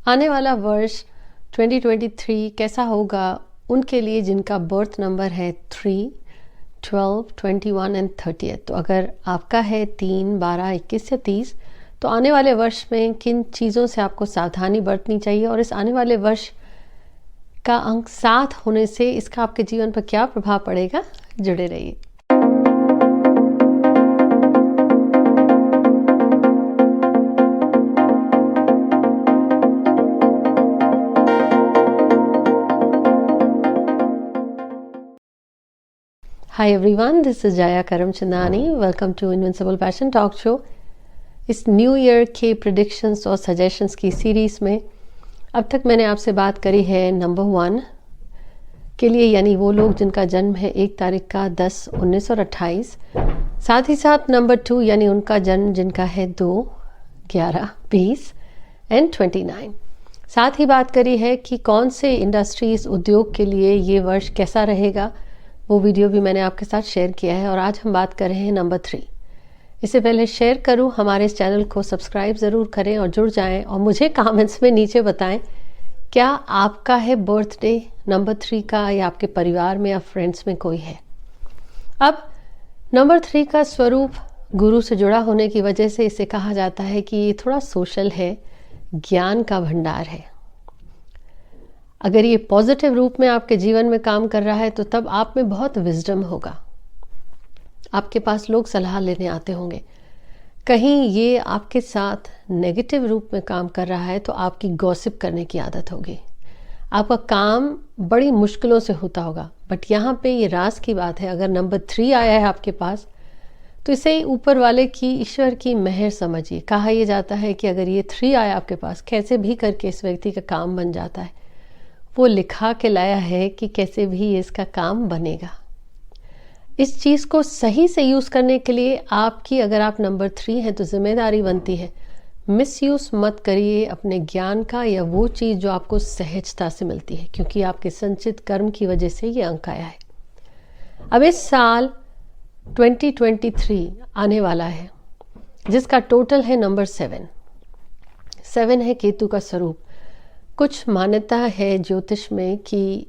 आने वाला वर्ष 2023 कैसा होगा उनके लिए जिनका बर्थ नंबर है 3, 12, 21 एंड 30। तो अगर आपका है 3, 12, 21 या 30 तो आने वाले वर्ष में किन चीज़ों से आपको सावधानी बरतनी चाहिए और इस आने वाले वर्ष का अंक 7 होने से इसका आपके जीवन पर क्या प्रभाव पड़ेगा, जुड़े रहिए। Hi everyone, this is Jaya Karamchandani. Welcome to Invincible Passion Talk Show. इस न्यू ईयर के प्रेडिक्शंस और सजेशंस की सीरीज़ में अब तक मैंने आपसे बात करी है नंबर 1 के लिए, यानी वो लोग जिनका जन्म है 1 तारीख का 10/1928। साथ ही साथ नंबर 2 यानी उनका जन्म जिनका है 2, 11, 20 एंड 29। साथ ही बात करी है कि कौन से इंडस्ट्रीज उद्योग के लिए ये वर्ष कैसा रहेगा, वो वीडियो भी मैंने आपके साथ शेयर किया है। और आज हम बात कर रहे हैं नंबर 3। इससे पहले शेयर करूं, हमारे इस चैनल को सब्सक्राइब ज़रूर करें और जुड़ जाएं और मुझे कमेंट्स में नीचे बताएं क्या आपका है बर्थडे नंबर 3 का, या आपके परिवार में या फ्रेंड्स में कोई है। अब नंबर 3 का स्वरूप गुरु से जुड़ा होने की वजह से इसे कहा जाता है कि ये थोड़ा सोशल है, ज्ञान का भंडार है। अगर ये पॉजिटिव रूप में आपके जीवन में काम कर रहा है तो तब आप में बहुत विजडम होगा, आपके पास लोग सलाह लेने आते होंगे। कहीं ये आपके साथ नेगेटिव रूप में काम कर रहा है तो आपकी गॉसिप करने की आदत होगी, आपका काम बड़ी मुश्किलों से होता होगा। बट यहाँ पे ये राज की बात है, अगर नंबर 3 आया है आपके पास तो इसे ऊपर वाले की, ईश्वर की मेहर समझिए। कहा यह जाता है कि अगर ये 3 आया आपके पास, कैसे भी करके इस व्यक्ति का काम बन जाता है। वो लिखा के लाया है कि कैसे भी इसका काम बनेगा। इस चीज़ को सही से यूज़ करने के लिए आपकी, अगर आप नंबर 3 हैं तो जिम्मेदारी बनती है मिसयूज़ मत करिए अपने ज्ञान का या वो चीज़ जो आपको सहजता से मिलती है, क्योंकि आपके संचित कर्म की वजह से ये अंक आया है। अब इस साल 2023 आने वाला है जिसका टोटल है नंबर 7 है केतु का स्वरूप। कुछ मान्यता है ज्योतिष में कि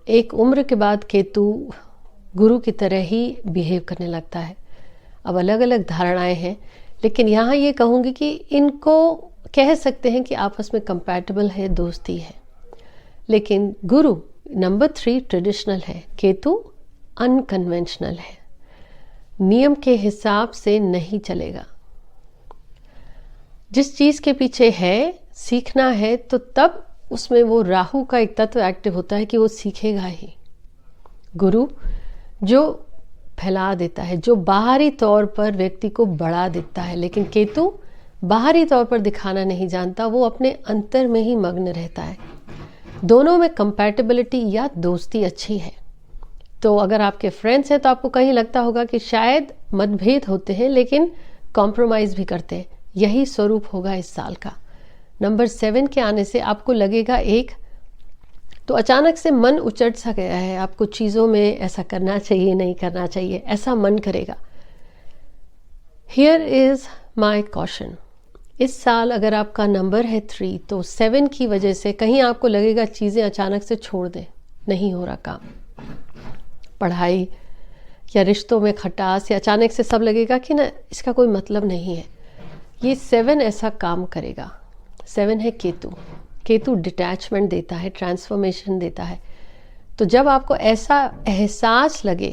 एक उम्र के बाद केतु गुरु की तरह ही बिहेव करने लगता है। अब अलग अलग धारणाएं हैं, लेकिन यहाँ ये कहूँगी कि इनको कह सकते हैं कि आपस में कंपैटिबल है, दोस्ती है। लेकिन गुरु नंबर 3 ट्रेडिशनल है, केतु अनकन्वेंशनल है, नियम के हिसाब से नहीं चलेगा। जिस चीज़ के पीछे है, सीखना है, तो तब उसमें वो राहु का एक तत्व एक्टिव होता है कि वो सीखेगा ही। गुरु जो फैला देता है, जो बाहरी तौर पर व्यक्ति को बढ़ा देता है, लेकिन केतु बाहरी तौर पर दिखाना नहीं जानता, वो अपने अंतर में ही मग्न रहता है। दोनों में कंपैटिबिलिटी या दोस्ती अच्छी है। तो अगर आपके फ्रेंड्स हैं तो आपको कहीं लगता होगा कि शायद मतभेद होते हैं, लेकिन कॉम्प्रोमाइज़ भी करते हैं। यही स्वरूप होगा इस साल का। नंबर 7 के आने से आपको लगेगा एक तो अचानक से मन उचट सा गया है, आपको चीज़ों में ऐसा करना चाहिए, नहीं करना चाहिए, ऐसा मन करेगा। Here is my caution. इस साल अगर आपका नंबर है 3 तो 7 की वजह से कहीं आपको लगेगा चीज़ें अचानक से छोड़ दें, नहीं हो रहा काम, पढ़ाई या रिश्तों में खटास, या अचानक से सब लगेगा कि ना इसका कोई मतलब नहीं है। ये 7 ऐसा काम करेगा। 7 है केतु डिटैचमेंट देता है, ट्रांसफॉर्मेशन देता है। तो जब आपको ऐसा एहसास लगे,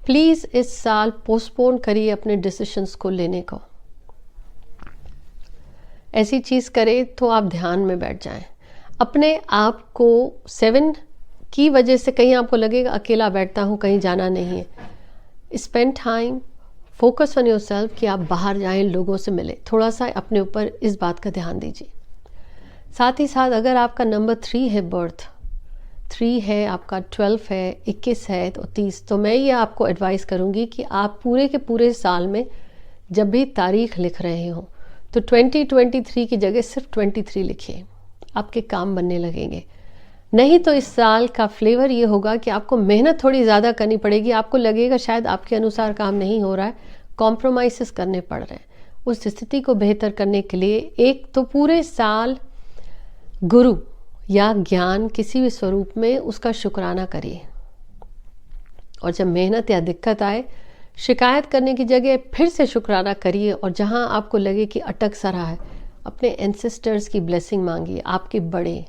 प्लीज़ इस साल पोस्टपोन करिए अपने डिसीशंस को लेने को। ऐसी चीज़ करें तो आप ध्यान में बैठ जाएं। अपने आप को 7 की वजह से कहीं आपको लगेगा अकेला बैठता हूँ, कहीं जाना नहीं है। Spend time, focus on your self कि आप बाहर जाएं, लोगों से मिलें, थोड़ा सा अपने ऊपर इस बात का ध्यान दीजिए। साथ ही साथ अगर आपका नंबर 3 है, बर्थ 3 है, आपका 12 है, 21 है तो 30, तो मैं ये आपको एडवाइस करूँगी कि आप पूरे के पूरे साल में जब भी तारीख लिख रहे हो तो 2023 की जगह सिर्फ 23 लिखिए, आपके काम बनने लगेंगे। नहीं तो इस साल का फ्लेवर ये होगा कि आपको मेहनत थोड़ी ज़्यादा करनी पड़ेगी, आपको लगेगा शायद आपके अनुसार काम नहीं हो रहा है, कॉम्प्रोमाइज़ करने पड़ रहे हैं। उस स्थिति को बेहतर करने के लिए एक तो पूरे साल गुरु या ज्ञान किसी भी स्वरूप में उसका शुक्राना करिए। और जब मेहनत या दिक्कत आए, शिकायत करने की जगह फिर से शुक्राना करिए, और जहां आपको लगे कि अटक सा रहा है, अपने एंसेस्टर्स की ब्लेसिंग मांगिए, आपके बड़े,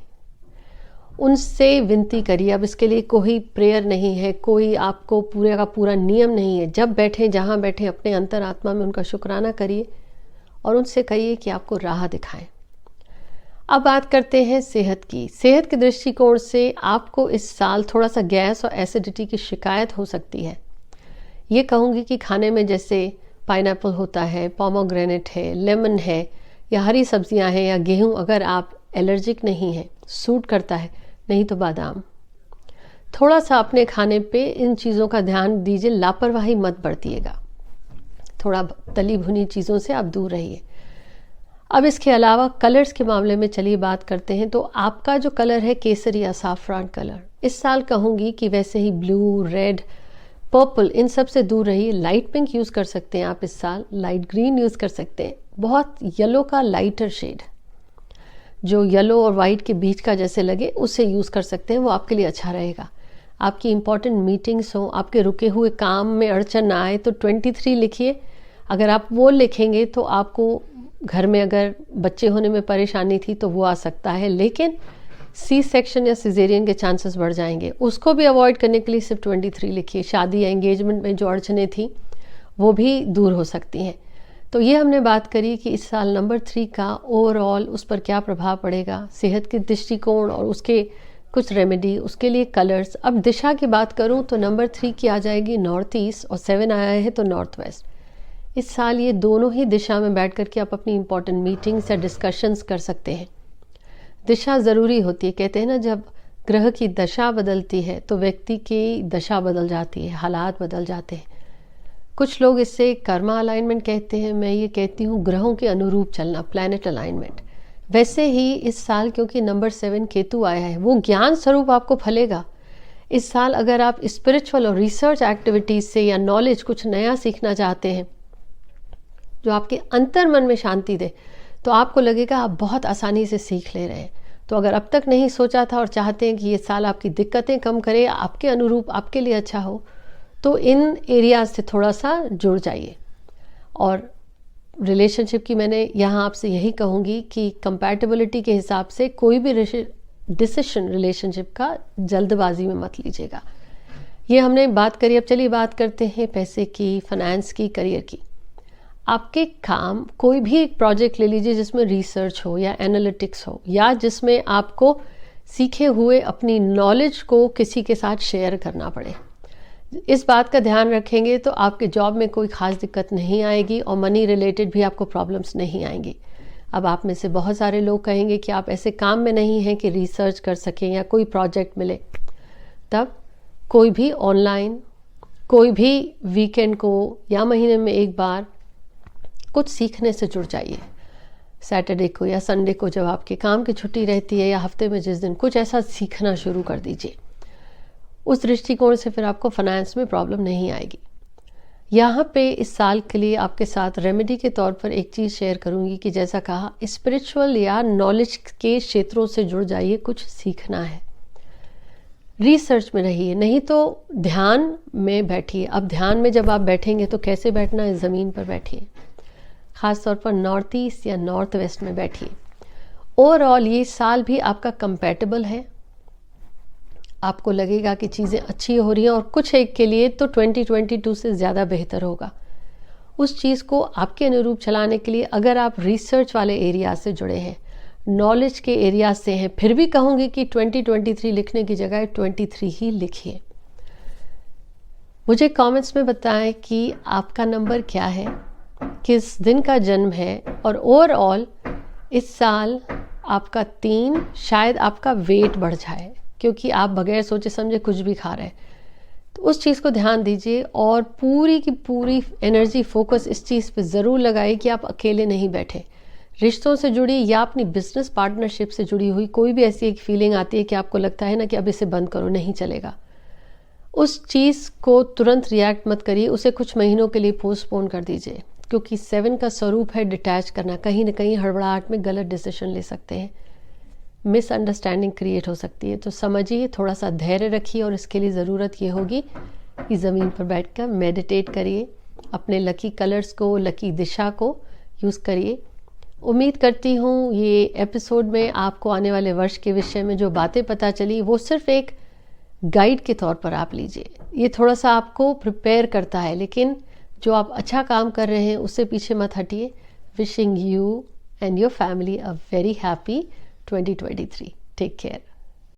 उनसे विनती करिए। अब इसके लिए कोई प्रेयर नहीं है, कोई आपको पूरे का पूरा नियम नहीं है। जब बैठे, जहाँ बैठे, अपने अंतरात्मा में उनका शुक्राना करिए और उनसे कहिए कि आपको राह दिखाएं। अब बात करते हैं सेहत की। सेहत के दृष्टिकोण से आपको इस साल थोड़ा सा गैस और एसिडिटी की शिकायत हो सकती है। ये कहूँगी कि खाने में जैसे पाइनएप्पल होता है, पोमोग्रेनेट है, लेमन है, या हरी सब्जियां हैं, या गेहूं अगर आप एलर्जिक नहीं हैं, सूट करता है, नहीं तो बादाम। थोड़ा सा अपने खाने पे इन चीज़ों का ध्यान दीजिए, लापरवाही मत बरतिएगा। थोड़ा तली भुनी चीज़ों से आप दूर रहिए। अब इसके अलावा कलर्स के मामले में चलिए बात करते हैं। तो आपका जो कलर है केसरी या साफ्रान कलर, इस साल कहूँगी कि वैसे ही ब्लू, रेड, पर्पल, इन सब से दूर रहिए। लाइट पिंक यूज़ कर सकते हैं आप इस साल, लाइट ग्रीन यूज़ कर सकते हैं, बहुत येलो का लाइटर शेड जो येलो और वाइट के बीच का जैसे लगे उसे यूज़ कर सकते हैं, वो आपके लिए अच्छा रहेगा। आपकी इंपॉर्टेंट मीटिंग्स हो, आपके रुके हुए काम में अड़चन ना आए तो 23 लिखिए। अगर आप वो लिखेंगे तो आपको घर में अगर बच्चे होने में परेशानी थी तो वो आ सकता है, लेकिन सी सेक्शन या सिजेरियन के चांसेस बढ़ जाएंगे। उसको भी अवॉइड करने के लिए सिर्फ 23 लिखिए। शादी या एंगेजमेंट में जो अड़चने थी वो भी दूर हो सकती हैं। तो ये हमने बात करी कि इस साल नंबर 3 का ओवरऑल उस पर क्या प्रभाव पड़ेगा, सेहत के दृष्टिकोण और उसके कुछ रेमेडी, उसके लिए कलर्स। अब दिशा की बात करूं तो नंबर 3 की आ जाएगी नॉर्थ ईस्ट और 7 आया है तो नॉर्थ वेस्ट। इस साल ये दोनों ही दिशा में बैठ करके आप अपनी इंपॉर्टेंट मीटिंग्स या डिस्कशंस कर सकते हैं। दिशा ज़रूरी होती है। कहते हैं ना, जब ग्रह की दशा बदलती है तो व्यक्ति की दशा बदल जाती है, हालात बदल जाते हैं। कुछ लोग इससे कर्मा अलाइनमेंट कहते हैं, मैं ये कहती हूँ ग्रहों के अनुरूप चलना, प्लैनेट अलाइनमेंट। वैसे ही इस साल क्योंकि नंबर 7 केतु आया है, वो ज्ञान स्वरूप आपको फलेगा। इस साल अगर आप स्पिरिचुअल और रिसर्च एक्टिविटीज़ से या नॉलेज कुछ नया सीखना चाहते हैं जो आपके अंतर मन में शांति दे, तो आपको लगेगा आप बहुत आसानी से सीख ले रहे हैं। तो अगर अब तक नहीं सोचा था और चाहते हैं कि ये साल आपकी दिक्कतें कम करे, आपके अनुरूप, आपके लिए अच्छा हो, तो इन एरियाज से थोड़ा सा जुड़ जाइए। और रिलेशनशिप की मैंने यहाँ आपसे यही कहूँगी कि कंपैटिबिलिटी के हिसाब से कोई भी डिसीजन रिलेशनशिप का जल्दबाजी में मत लीजिएगा। ये हमने बात करी। अब चलिए बात करते हैं पैसे की, फाइनेंस की, करियर की। आपके काम, कोई भी एक प्रोजेक्ट ले लीजिए जिसमें रिसर्च हो या एनालिटिक्स हो, या जिसमें आपको सीखे हुए अपनी नॉलेज को किसी के साथ शेयर करना पड़े। इस बात का ध्यान रखेंगे तो आपके जॉब में कोई ख़ास दिक्कत नहीं आएगी और मनी रिलेटेड भी आपको प्रॉब्लम्स नहीं आएंगी। अब आप में से बहुत सारे लोग कहेंगे कि आप ऐसे काम में नहीं हैं कि रिसर्च कर सकें या कोई प्रोजेक्ट मिले, तब कोई भी ऑनलाइन, कोई भी वीकेंड को या महीने में एक बार कुछ सीखने से जुड़ जाइए। सैटरडे को या संडे को जब आपके काम की छुट्टी रहती है, या हफ्ते में जिस दिन, कुछ ऐसा सीखना शुरू कर दीजिए। उस दृष्टिकोण से फिर आपको फाइनेंस में प्रॉब्लम नहीं आएगी। यहाँ पे इस साल के लिए आपके साथ रेमेडी के तौर पर एक चीज़ शेयर करूँगी कि जैसा कहा, स्पिरिचुअल या नॉलेज के क्षेत्रों से जुड़ जाइए। कुछ सीखना है, रिसर्च में रहिए, नहीं तो ध्यान में बैठिए। अब ध्यान में जब आप बैठेंगे तो कैसे बैठना है, ज़मीन पर बैठिए, ख़ास तौर पर नॉर्थ ईस्ट या नॉर्थ वेस्ट में बैठिए। ओवरऑल ये साल भी आपका कंपैटिबल है, आपको लगेगा कि चीज़ें अच्छी हो रही हैं, और कुछ एक के लिए तो 2022 से ज़्यादा बेहतर होगा। उस चीज़ को आपके अनुरूप चलाने के लिए अगर आप रिसर्च वाले एरिया से जुड़े हैं, नॉलेज के एरिया से हैं, फिर भी कहूँगी कि 2023 लिखने की जगह 23 ही लिखिए। मुझे कमेंट्स में बताएं कि आपका नंबर क्या है, किस दिन का जन्म है, और ओवरऑल इस साल आपका 3, शायद आपका वेट बढ़ जाए क्योंकि आप बगैर सोचे समझे कुछ भी खा रहे हैं। तो उस चीज़ को ध्यान दीजिए और पूरी की पूरी एनर्जी, फोकस इस चीज़ पे ज़रूर लगाइए कि आप अकेले नहीं बैठे। रिश्तों से जुड़ी या अपनी बिजनेस पार्टनरशिप से जुड़ी हुई कोई भी ऐसी एक फीलिंग आती है कि आपको लगता है ना कि अब इसे बंद करो, नहीं चलेगा, उस चीज़ को तुरंत रिएक्ट मत करिए, उसे कुछ महीनों के लिए पोस्टपोन कर दीजिए, क्योंकि 7 का स्वरूप है डिटैच करना। कहीं ना कहीं हड़बड़ाहट में गलत डिसीजन ले सकते हैं। मिसअंडरस्टैंडिंग क्रिएट हो सकती है। तो समझिए, थोड़ा सा धैर्य रखिए और इसके लिए ज़रूरत ये होगी कि ज़मीन पर बैठकर मेडिटेट करिए, अपने लकी कलर्स को, लकी दिशा को यूज़ करिए। उम्मीद करती हूँ ये एपिसोड में आपको आने वाले वर्ष के विषय में जो बातें पता चली वो सिर्फ एक गाइड के तौर पर आप लीजिए। ये थोड़ा सा आपको प्रिपेयर करता है, लेकिन जो आप अच्छा काम कर रहे हैं उससे पीछे मत हटिए। Wishing you and your family a very happy 2023। Take care.